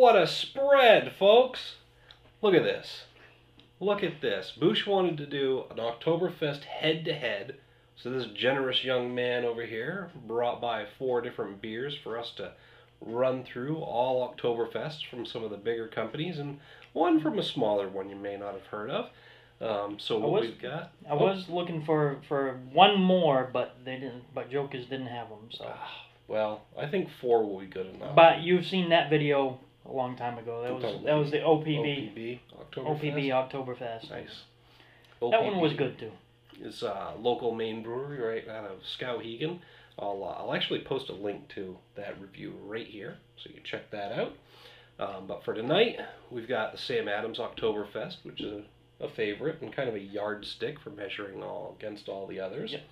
What a spread, folks! Look at this. Look at this. Bouch wanted to do an Oktoberfest head-to-head. So this generous young man over here brought by 4 different beers for us to run through, all Oktoberfests from some of the bigger companies, and one from a smaller one you may not have heard of. So what we've got... I was looking for one more, but they didn't. But Jokers didn't have them. So. Well, I think 4 will be good enough. But you've seen that video a long time ago. That was the OPB. Oktoberfest. Nice. OPB. That one was good too. It's a local Maine brewery right out of Skowhegan. I'll actually post a link to that review right here, so you can check that out. But for tonight, we've got the Sam Adams Oktoberfest, which is a favorite and kind of a yardstick for measuring against all the others. Yep.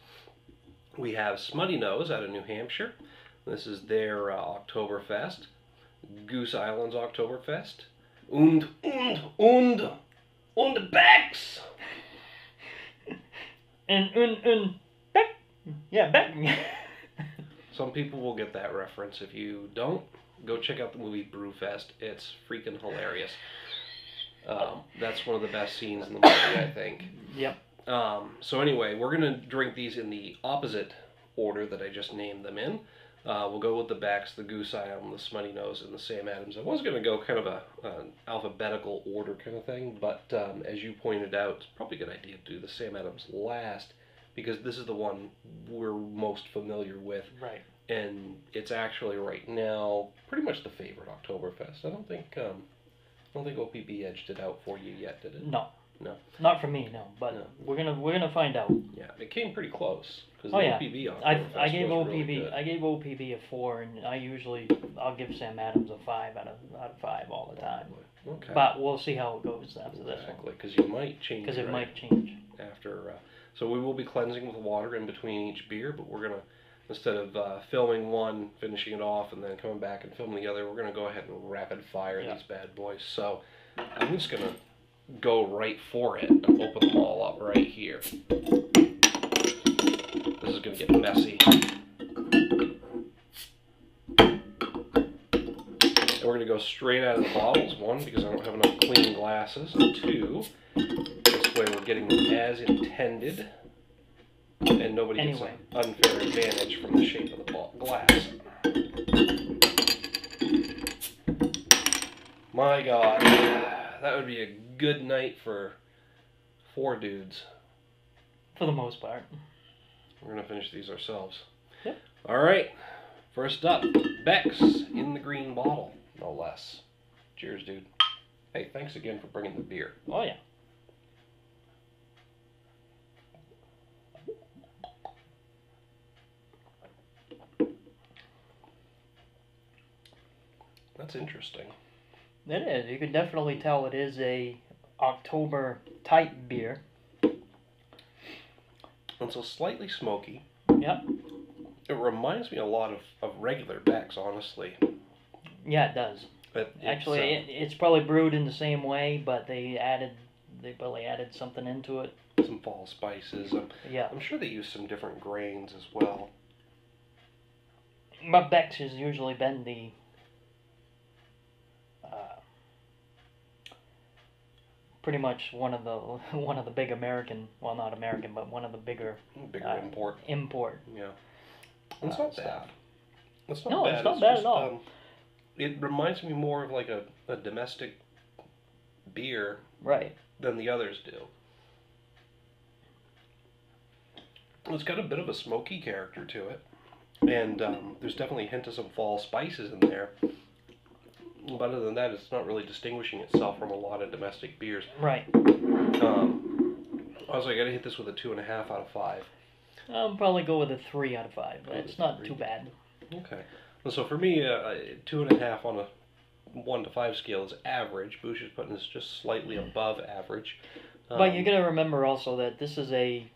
We have Smuttynose out of New Hampshire. This is their Oktoberfest. Goose Island's Oktoberfest. Und Becks! And Beck. Yeah, Beck. Some people will get that reference. If you don't, go check out the movie Brewfest. It's freaking hilarious. That's one of the best scenes in the movie, I think. Yep. So anyway, we're going to drink these in the opposite order that I just named them in. We'll go with the Becks, the Goose Island, the Smuttynose, and the Sam Adams. I was going to go kind of an alphabetical order kind of thing, but as you pointed out, it's probably a good idea to do the Sam Adams last, because this is the one we're most familiar with. Right. And it's actually right now pretty much the favorite Oktoberfest. I don't think OPB edged it out for you yet, did it? No. No. Not for me, no. But no. We're gonna find out. Yeah, it came pretty close. OPB I gave OPB I gave OPB a 4, and I'll give Sam Adams a 5 out of 5 all the time. Okay. But we'll see how it goes after this one. Exactly, because you might change. Because it might change after. So we will be cleansing with water in between each beer, but we're gonna, instead of filming one, finishing it off, and then coming back and filming the other, we're gonna go ahead and rapid fire these bad boys. So I'm just gonna go right for it and open them all up right here. This is going to get messy. And we're going to go straight out of the bottles. 1, because I don't have enough clean glasses. And 2, this way we're getting them as intended. And nobody gets an unfair advantage from the shape of the glass. My God. That would be a good night for 4 dudes. For the most part. We're going to finish these ourselves. Yep. All right. First up, Beck's in the green bottle, no less. Cheers, dude. Hey, thanks again for bringing the beer. Oh, yeah. That's interesting. It is. You can definitely tell it is a October type beer. And so slightly smoky. Yep. It reminds me a lot of regular Becks, honestly. Yeah, it does. But actually, it's probably brewed in the same way, but they probably added something into it. Some fall spices. Yeah. I'm sure they use some different grains as well. But Beck's has usually been the pretty much one of the big American, well, not American, but one of the bigger import. Yeah. It's not bad. It's not no, bad. It's not bad at all. It reminds me more of like a domestic beer, right, than the others do. It's got a bit of a smoky character to it, and there's definitely a hint of some fall spices in there. But other than that, it's not really distinguishing itself from a lot of domestic beers. Right. Also, I gotta hit this with a 2.5 out of 5. I'll probably go with a 3 out of 5. It's not too bad. Okay. And so for me, 2.5 on a 1 to 5 scale is average. Bouch is putting this just slightly above average. But you gotta remember also that this is a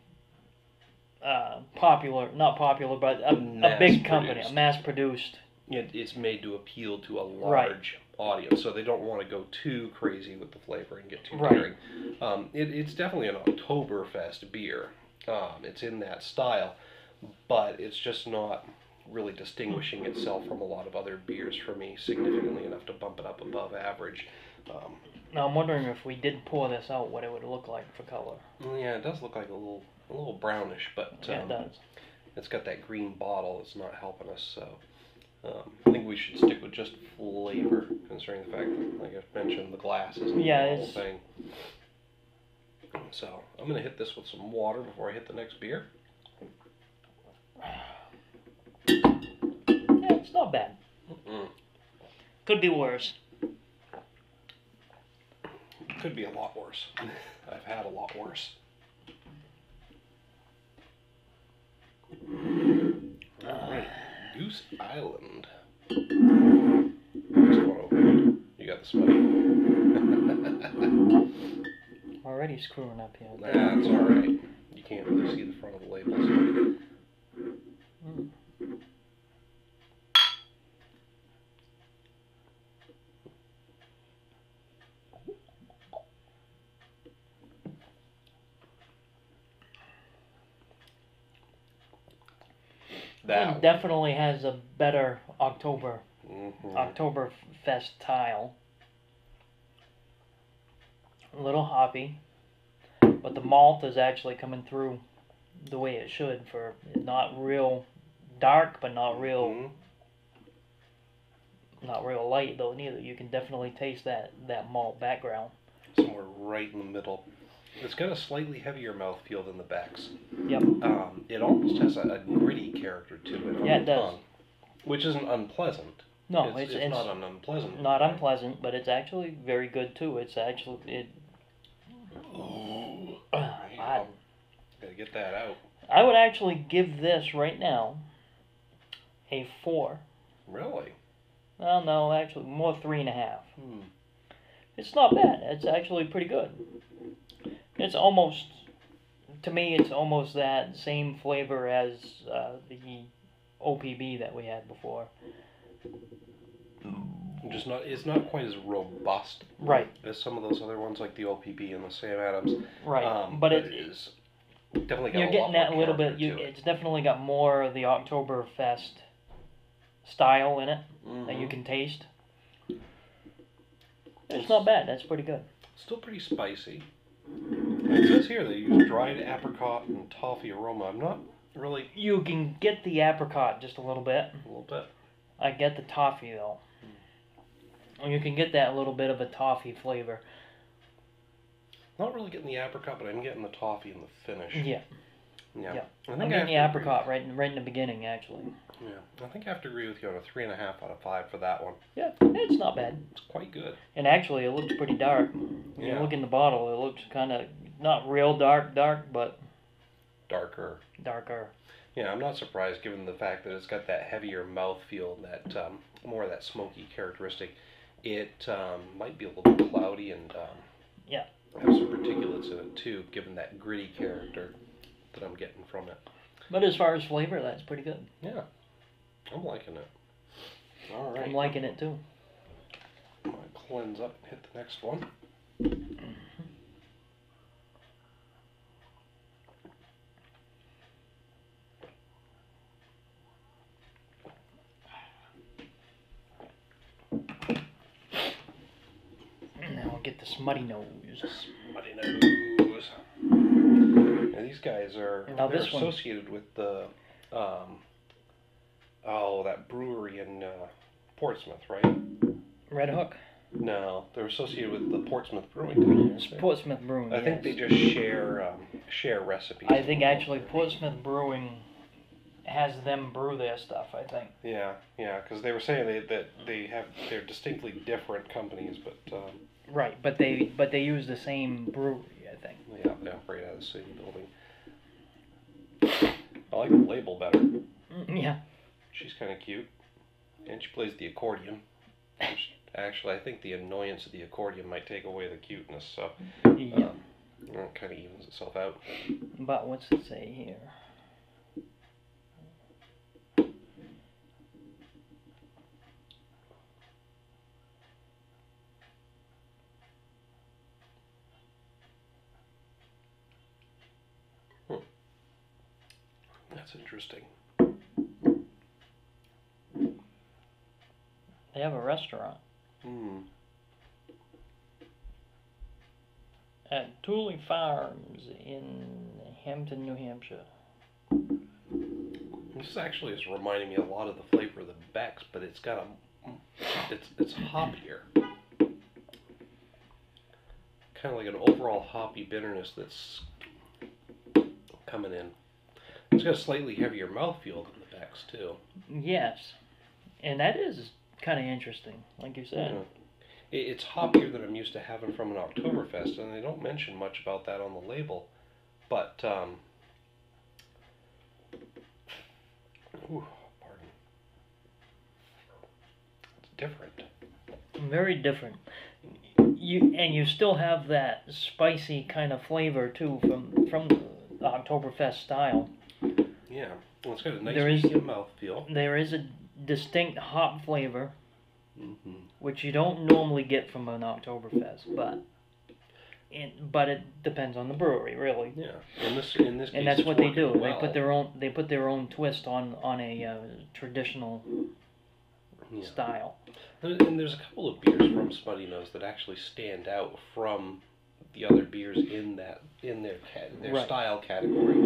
not popular, but a big company, a mass-produced. It's made to appeal to a large audience, so they don't want to go too crazy with the flavor and get too daring. It's definitely an Oktoberfest beer. It's in that style, but it's just not really distinguishing itself from a lot of other beers for me, significantly enough to bump it up above average. Now I'm wondering if we did pour this out, what it would look like for color. Yeah, it does look like a little brownish, but yeah, it does. It's got that green bottle that's not helping us, so I think we should stick with just flavor, considering the fact that, like I mentioned, the glass isn't the whole thing. So I'm going to hit this with some water before I hit the next beer. Yeah, it's not bad. Could be worse. Could be a lot worse. I've had a lot worse. Alright, Goose Island. Next one over. You got the smutty. Already screwing up here. That's alright. You can't really see the front of the labels. That definitely has a better Oktoberfest tile. A little hoppy, but the malt is actually coming through the way it should, for not real dark, but not real light though neither. You can definitely taste that malt background. Somewhere right in the middle. It's got a slightly heavier mouthfeel than the Beck's. Yep. It almost has a gritty character to it on the tongue, which isn't unpleasant. No, it's not an unpleasant. Not unpleasant, but it's actually very good too. It's actually Gotta get that out. I would actually give this right now a 4. Really? Well, no, actually more 3.5. It's not bad. It's actually pretty good. It's almost, to me, it's almost that same flavor as the OPB that we had before. It's not quite as robust, right, as some of those other ones like the OPB and the Sam Adams. Right, but it is definitely got you're getting that a little bit. It's definitely got more of the Oktoberfest style in it that you can taste. It's not bad. That's pretty good. Still pretty spicy. It says here they use dried apricot and toffee aroma. I'm not really. You can get the apricot just a little bit. A little bit. I get the toffee though. You can get that little bit of a toffee flavor. Not really getting the apricot, but I'm getting the toffee in the finish. Yeah. Yeah. I'm getting the apricot right in the beginning, actually. Yeah. I think I have to agree with you on a 3.5 out of 5 for that one. Yeah, it's not bad. It's quite good. And actually, it looks pretty dark. When you look in the bottle, it looks kind of not real dark, but darker. Yeah, I'm not surprised given the fact that it's got that heavier mouthfeel and that more of that smoky characteristic. It might be a little bit cloudy and have some particulates in it too, given that gritty character that I'm getting from it. But as far as flavor, that's pretty good. Yeah, I'm liking it. All right. I'm liking it too. I'm going to cleanse up and hit the next one. Now we'll get the Smuttynose. Smuttynose. Now these guys are associated with the that brewery in Portsmouth, right? Red Hook? No, they're associated with the Portsmouth Brewing. Portsmouth Brewing. I think they just share recipes. I think actually Portsmouth Brewing has them brew their stuff. I think. Yeah, because they were saying that they're distinctly different companies, but. Right, but they use the same brewery, I think. Yeah, they operate out of the same building. I like the label better. Yeah. She's kind of cute, and she plays the accordion. Which, actually, I think the annoyance of the accordion might take away the cuteness, so it kind of evens itself out. But what's it say here? That's interesting. They have a restaurant at Tooley Farms in Hampton, New Hampshire. This actually is reminding me a lot of the flavor of the Beck's, but it's got it's hoppier. Kind of like an overall hoppy bitterness that's coming in. It's got a slightly heavier mouthfeel than the Beck's too. Yes, and that is kind of interesting, like you said. It's hoppier than I'm used to having from an Oktoberfest, and they don't mention much about that on the label. But, pardon. It's different. Very different. You still have that spicy kind of flavor too from the Oktoberfest style. Yeah, well, it's got a nice medium mouthfeel. There is a distinct hop flavor, which you don't normally get from an Oktoberfest, but it depends on the brewery, really. Yeah, in this case, and that's what they do. Well. They put their own twist on a traditional style. And there's a couple of beers from Smuttynose that actually stand out from the other beers in their style category.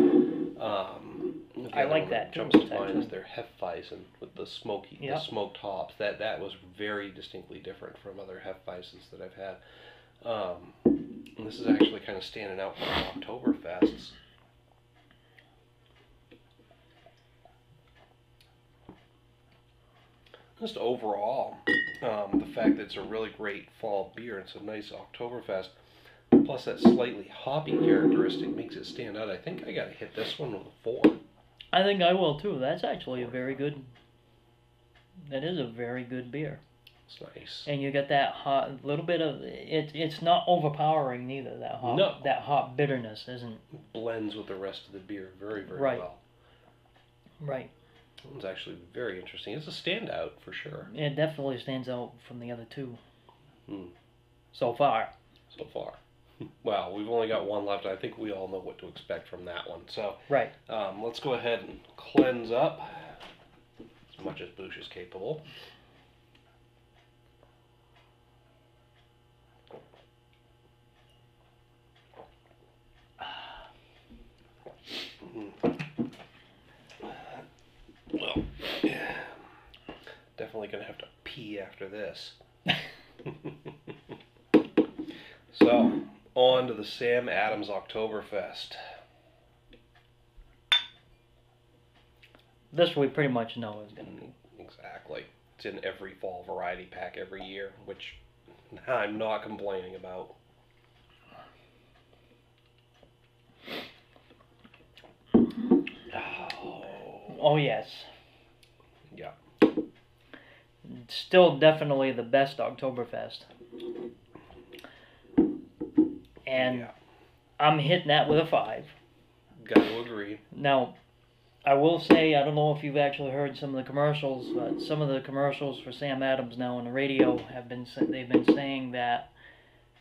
I like that too. Jumps to mind is their Hefeweizen with the the smoked hops. That was very distinctly different from other Hefeweizens that I've had. And this is actually kind of standing out from Oktoberfests. Just overall, the fact that it's a really great fall beer, it's a nice Oktoberfest, plus that slightly hoppy characteristic makes it stand out. I think I gotta hit this one with a 4. I think I will too. That's actually that is a very good beer. It's nice. And you get that hot, little bit of, it's not overpowering neither, that hop bitterness isn't. It blends with the rest of the beer very, very well. Right. That one's actually very interesting. It's a standout for sure. It definitely stands out from the other two. So far. Well, we've only got one left. I think we all know what to expect from that one. So, right. Let's go ahead and cleanse up as much as Bouch is capable. Well, definitely going to have to pee after this. So, on to the Sam Adams Oktoberfest. This we pretty much know is going to be. Exactly. It's in every fall variety pack every year, which I'm not complaining about. Oh, yes. Yeah. Still definitely the best Oktoberfest. And I'm hitting that with a 5. Gotta agree. Now, I will say, I don't know if you've actually heard some of the commercials, but some of the commercials for Sam Adams now on the radio they've been saying that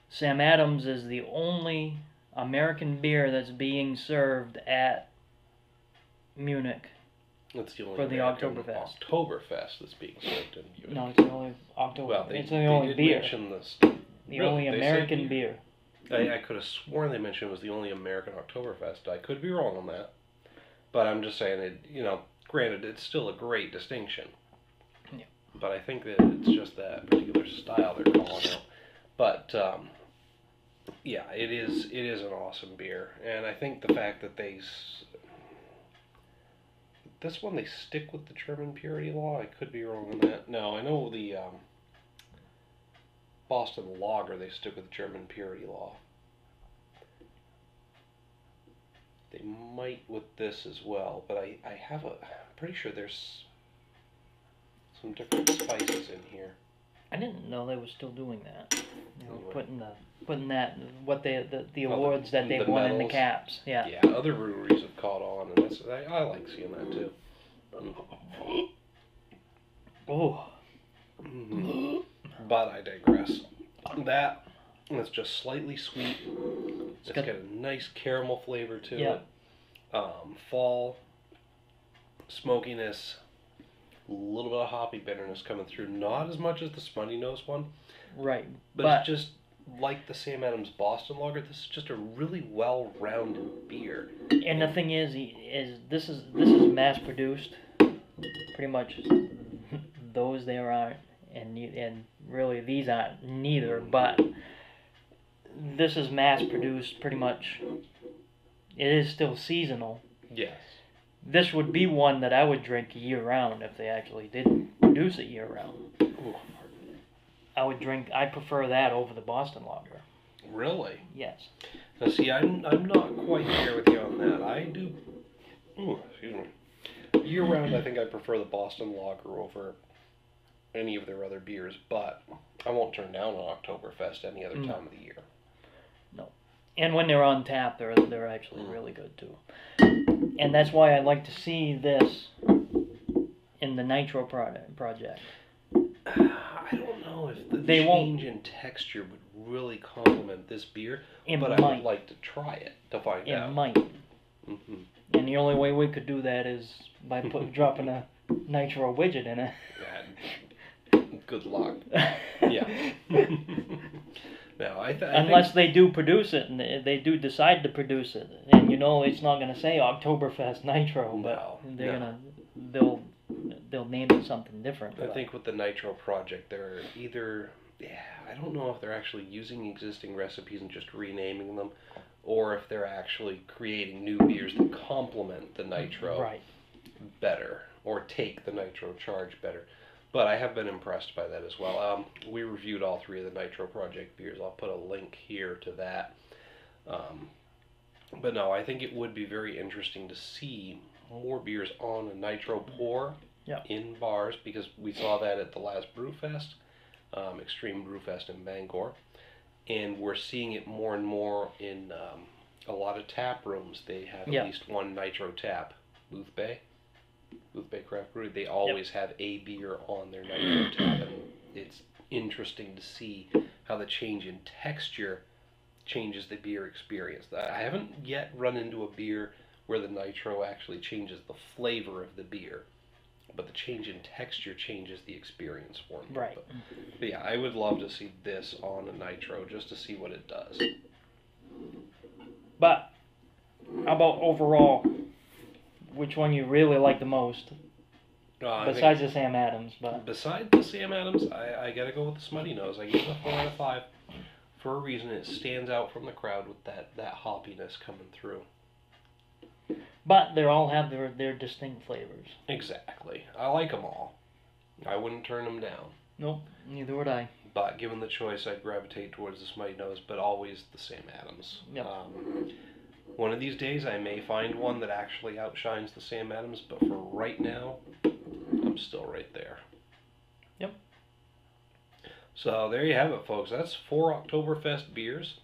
Sam Adams is the only American beer that's being served at Munich. That's the only for the Oktoberfest. Oktoberfest that's being served in Munich. No, it's the only Oktoberfest. Well, it's the only beer. The only American beer. I could have sworn they mentioned it was the only American Oktoberfest. I could be wrong on that. But I'm just saying, granted, it's still a great distinction. Yeah. But I think that it's just that particular style they're calling out. But, yeah, it is an awesome beer. And I think the fact that this one, they stick with the German purity law. I could be wrong on that. No, I know the Boston Lager, they stick with the German purity law. They might with this as well, but I'm pretty sure there's some different spices in here. I didn't know they were still doing that. Putting that the awards that they won in the caps. Yeah. Yeah, other breweries have caught on, and I like seeing that too. Oh. Mm-hmm. But I digress. It's just slightly sweet. It's got a nice caramel flavor to it. Fall smokiness. A little bit of hoppy bitterness coming through. Not as much as the Smuttynose one. Right. But it's just like the Sam Adams Boston Lager. This is just a really well-rounded beer. And the thing is this is mass produced. Pretty much those there aren't, and really these aren't neither. But this is mass produced. Pretty much, it is still seasonal. Yes. This would be one that I would drink year round if they actually did produce it year round. Ooh. I prefer that over the Boston Lager. Really? Yes. Now see, I'm not quite there with you on that. I do. Ooh, excuse me. Year round, I think I prefer the Boston Lager over any of their other beers, but I won't turn down an Oktoberfest any other time of the year. No. And when they're on tap, they're actually really good too. And that's why I like to see this in the Nitro project. I don't know if the change in texture would really complement this beer, but I would like to try it to find out. It might. Mm-hmm. And the only way we could do that is by dropping a Nitro widget in it. Good luck. Yeah. No, unless they do produce it, and they do decide to produce it, and it's not going to say Oktoberfest Nitro, but they'll name it something different. I think with the Nitro project, they're either I don't know if they're actually using existing recipes and just renaming them, or if they're actually creating new beers that complement the Nitro better, or take the Nitro charge better. But I have been impressed by that as well. We reviewed all three of the Nitro Project beers. I'll put a link here to that. But no, I think it would be very interesting to see more beers on a Nitro pour in bars, because we saw that at the last Brewfest, Extreme Brewfest in Bangor. And we're seeing it more and more in a lot of tap rooms. They have at least one Nitro tap. Booth Bay Craft Brewery, they always have a beer on their Nitro tap, and it's interesting to see how the change in texture changes the beer experience. I haven't yet run into a beer where the Nitro actually changes the flavor of the beer, but the change in texture changes the experience for me. Right. But yeah, I would love to see this on a Nitro just to see what it does. But how about overall? Which one you really like the most? Besides the Sam Adams, but besides the Sam Adams, I gotta go with the Smuttynose. I give it a 4 out of 5 for a reason. It stands out from the crowd with that hoppiness coming through. But they all have their distinct flavors. Exactly. I like them all. I wouldn't turn them down. Nope, neither would I. But given the choice, I'd gravitate towards the Smuttynose, but always the Sam Adams. Yep. One of these days, I may find one that actually outshines the Sam Adams, but for right now, I'm still right there. Yep. So there you have it, folks. That's 4 Oktoberfest beers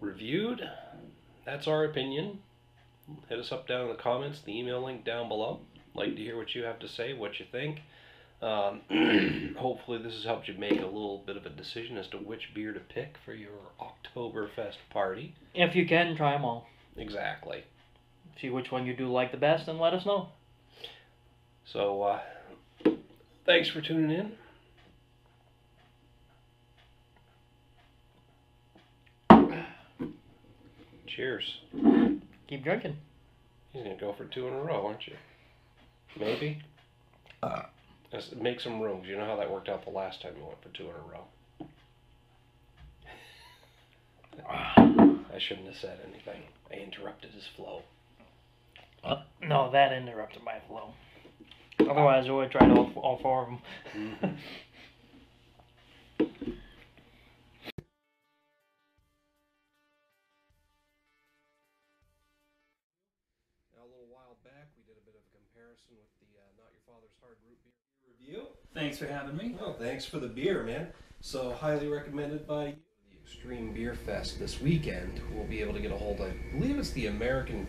reviewed. That's our opinion. Hit us up down in the comments, the email link down below. Like to hear what you have to say, what you think. Hopefully this has helped you make a little bit of a decision as to which beer to pick for your Oktoberfest party. If you can, try them all. Exactly. See which one you do like the best and let us know. So, thanks for tuning in. Cheers. Keep drinking. You're going to go for 2 in a row, aren't you? Maybe? Let's make some room. You know how that worked out the last time you went for 2 in a row. I shouldn't have said anything. I interrupted his flow. No, that interrupted my flow. Otherwise, I would have tried all 4 of them. Mm-hmm. A little while back, we did a bit of a comparison with the Not Your Father's Hard Root Beer review. Thanks for having me. Well, thanks for the beer, man. So, highly recommended by you. The Extreme Beer Fest this weekend. We'll be able to get a hold of, I believe it's the American